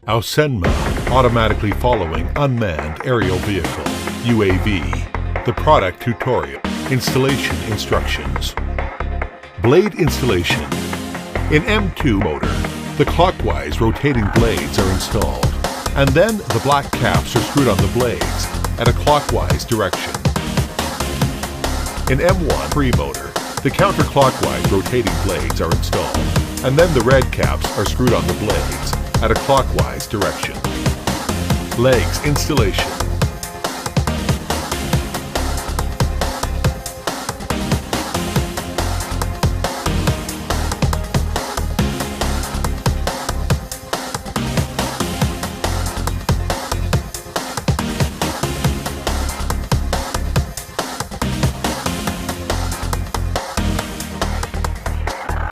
AOSENMA Automatically Following Unmanned Aerial Vehicle UAV. The product tutorial. Installation instructions. Blade installation. In M2 motor, the clockwise rotating blades are installed, and then the black caps are screwed on the blades at a clockwise direction. In M1 pre-motor, the counterclockwise rotating blades are installed, and then the red caps are screwed on the blades at a clockwise direction. Legs installation.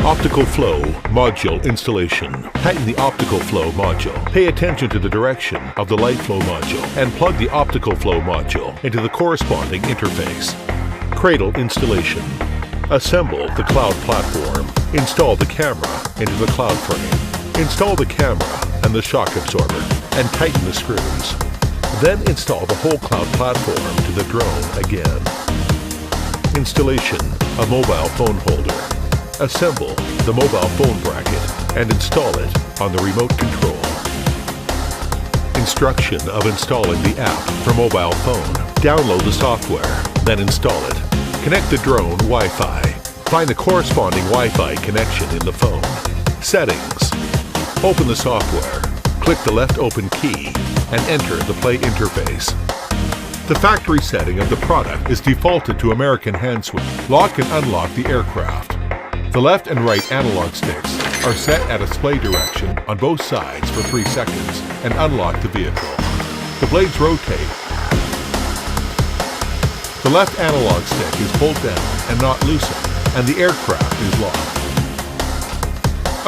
Optical flow module installation. Tighten the optical flow module. Pay attention to the direction of the light flow module and plug the optical flow module into the corresponding interface. Cradle installation. Assemble the cloud platform. Install the camera into the cloud frame. Install the camera and the shock absorber and tighten the screws. Then install the whole cloud platform to the drone again. Installation of mobile phone holder. Assemble the mobile phone bracket and install it on the remote control. Instruction of installing the app for mobile phone. Download the software, then install it. Connect the drone Wi-Fi. Find the corresponding Wi-Fi connection in the phone. Settings. Open the software. Click the left open key and enter the play interface. The factory setting of the product is defaulted to American hand switch. Lock and unlock the aircraft. The left and right analog sticks are set at a display direction on both sides for 3 seconds and unlock the vehicle. The blades rotate. The left analog stick is pulled down and not loosened, and the aircraft is locked.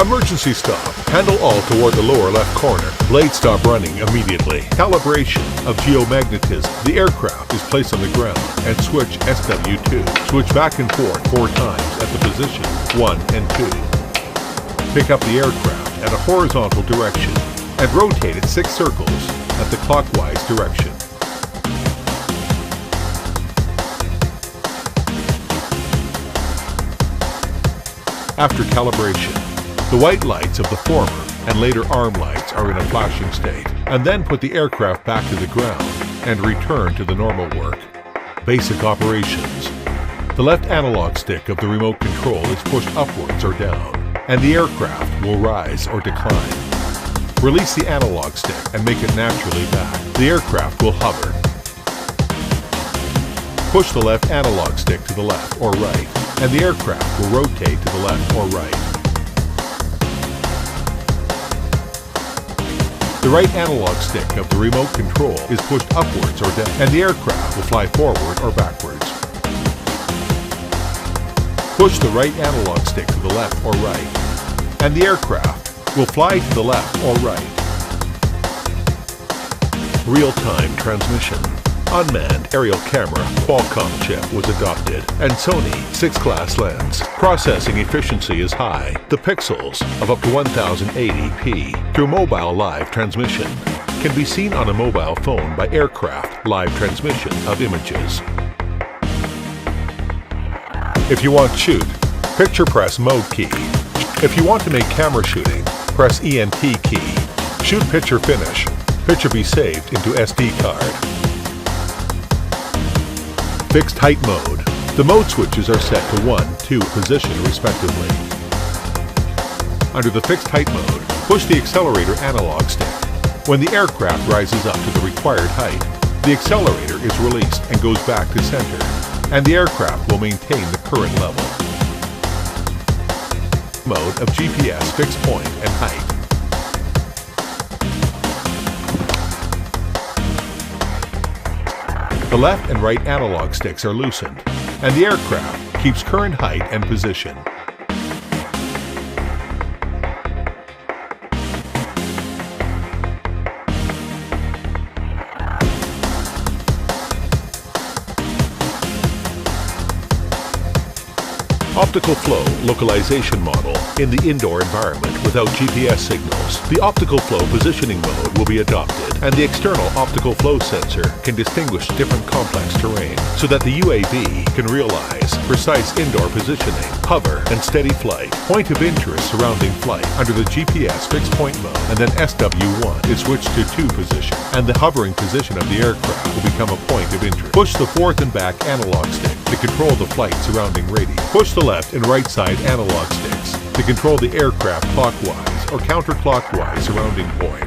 Emergency stop. Handle all toward the lower left corner. Blade stop running immediately. Calibration of geomagnetism. The aircraft is placed on the ground and switch SW2. Switch back and forth 4 times at the position 1 and 2. Pick up the aircraft at a horizontal direction and rotate it 6 circles at the clockwise direction. After calibration, the white lights of the former and later arm lights are in a flashing state, and then put the aircraft back to the ground and return to the normal work. Basic operations. The left analog stick of the remote control is pushed upwards or down, and the aircraft will rise or decline. Release the analog stick and make it naturally back. The aircraft will hover. Push the left analog stick to the left or right, and the aircraft will rotate to the left or right. The right analog stick of the remote control is pushed upwards or down, and the aircraft will fly forward or backwards. Push the right analog stick to the left or right, and the aircraft will fly to the left or right. Real-time transmission. Unmanned aerial camera Qualcomm chip was adopted, and Sony 6-class lens. Processing efficiency is high. The pixels of up to 1080p through mobile live transmission can be seen on a mobile phone by aircraft live transmission of images. If you want shoot, picture press mode key. If you want to make camera shooting, press ENT key. Shoot picture finish. Picture be saved into SD card. Fixed height mode. The mode switches are set to 1, 2 position respectively. Under the fixed height mode, push the accelerator analog stick. When the aircraft rises up to the required height, the accelerator is released and goes back to center, and the aircraft will maintain the current level. Mode of GPS fixed point and height. The left and right analog sticks are loosened, and the aircraft keeps current height and position. Optical flow localization model in the indoor environment without GPS signals. The optical flow positioning mode will be adopted, and the external optical flow sensor can distinguish different complex terrain so that the UAV can realize precise indoor positioning, hover, and steady flight. Point of interest surrounding flight under the GPS fixed point mode, and then SW1 is switched to 2 position, and the hovering position of the aircraft will become a point of interest. Push the forth and back analog stick to control the flight surrounding radius. Push the left and right side analog sticks to control the aircraft clockwise or counterclockwise surrounding point.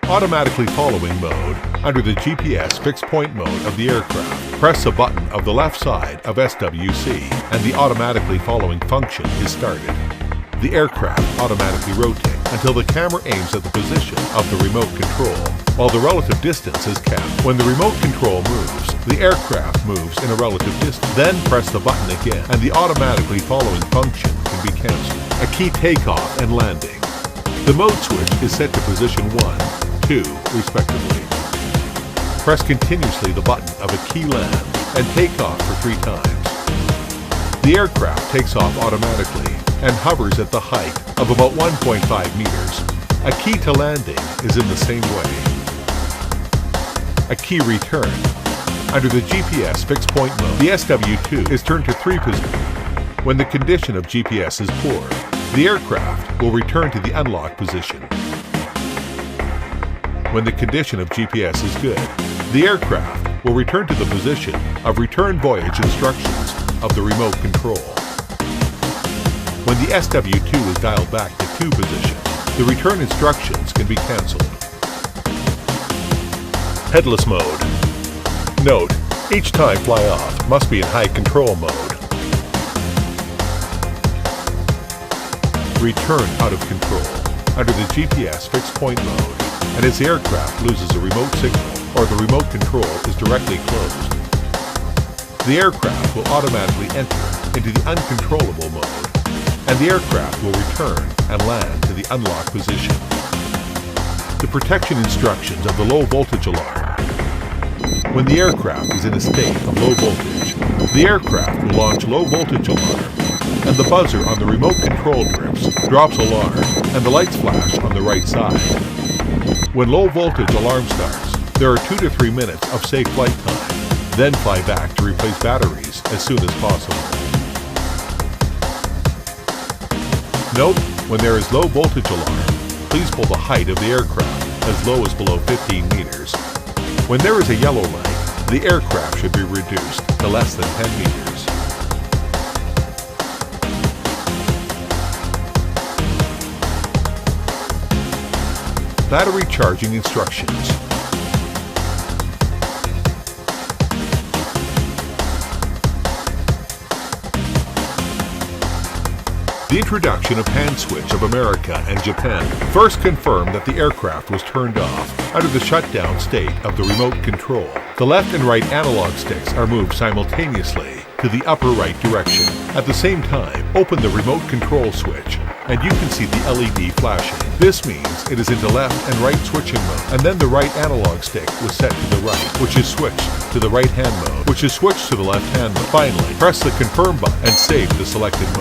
Automatically following mode under the GPS fixed point mode of the aircraft. Press a button of the left side of SWC and the automatically following function is started. The aircraft automatically rotates until the camera aims at the position of the remote control, while the relative distance is kept. When the remote control moves, the aircraft moves in a relative distance. Then press the button again, and the automatically following function can be cancelled. A key takeoff and landing. The mode switch is set to position 1, 2, respectively. Press continuously the button of a key land and take off for 3 times. The aircraft takes off automatically and hovers at the height of about 1.5 meters. A key to landing is in the same way. A key return. Under the GPS fixed point mode, the SW2 is turned to 3 position. When the condition of GPS is poor, the aircraft will return to the unlock position. When the condition of GPS is good, the aircraft will return to the position of return voyage instructions of the remote control. When the SW2 is dialed back to 2 position, the return instructions can be cancelled. Headless mode. Note, each time fly off must be in high control mode. Return out of control under the GPS fixed point mode, and as the aircraft loses a remote signal or the remote control is directly closed, the aircraft will automatically enter into the uncontrollable mode, and the aircraft will return and land to the unlock position. The protection instructions of the low voltage alarm. When the aircraft is in a state of low voltage, the aircraft will launch low voltage alarm, and the buzzer on the remote control drops alarm, and the lights flash on the right side. When low voltage alarm starts, there are 2 to 3 minutes of safe flight time. Then fly back to replace batteries as soon as possible. Note, when there is low voltage alarm, please pull the height of the aircraft as low as below 15 meters. When there is a yellow light, the aircraft should be reduced to less than 10 meters. Battery charging instructions. The introduction of hand switch of America and Japan first confirmed that the aircraft was turned off under the shutdown state of the remote control. The left and right analog sticks are moved simultaneously to the upper right direction. At the same time, open the remote control switch and you can see the LED flashing. This means it is into left and right switching mode, and then the right analog stick was set to the right, which is switched to the right hand mode, which is switched to the left hand mode. Finally, press the confirm button and save the selected mode.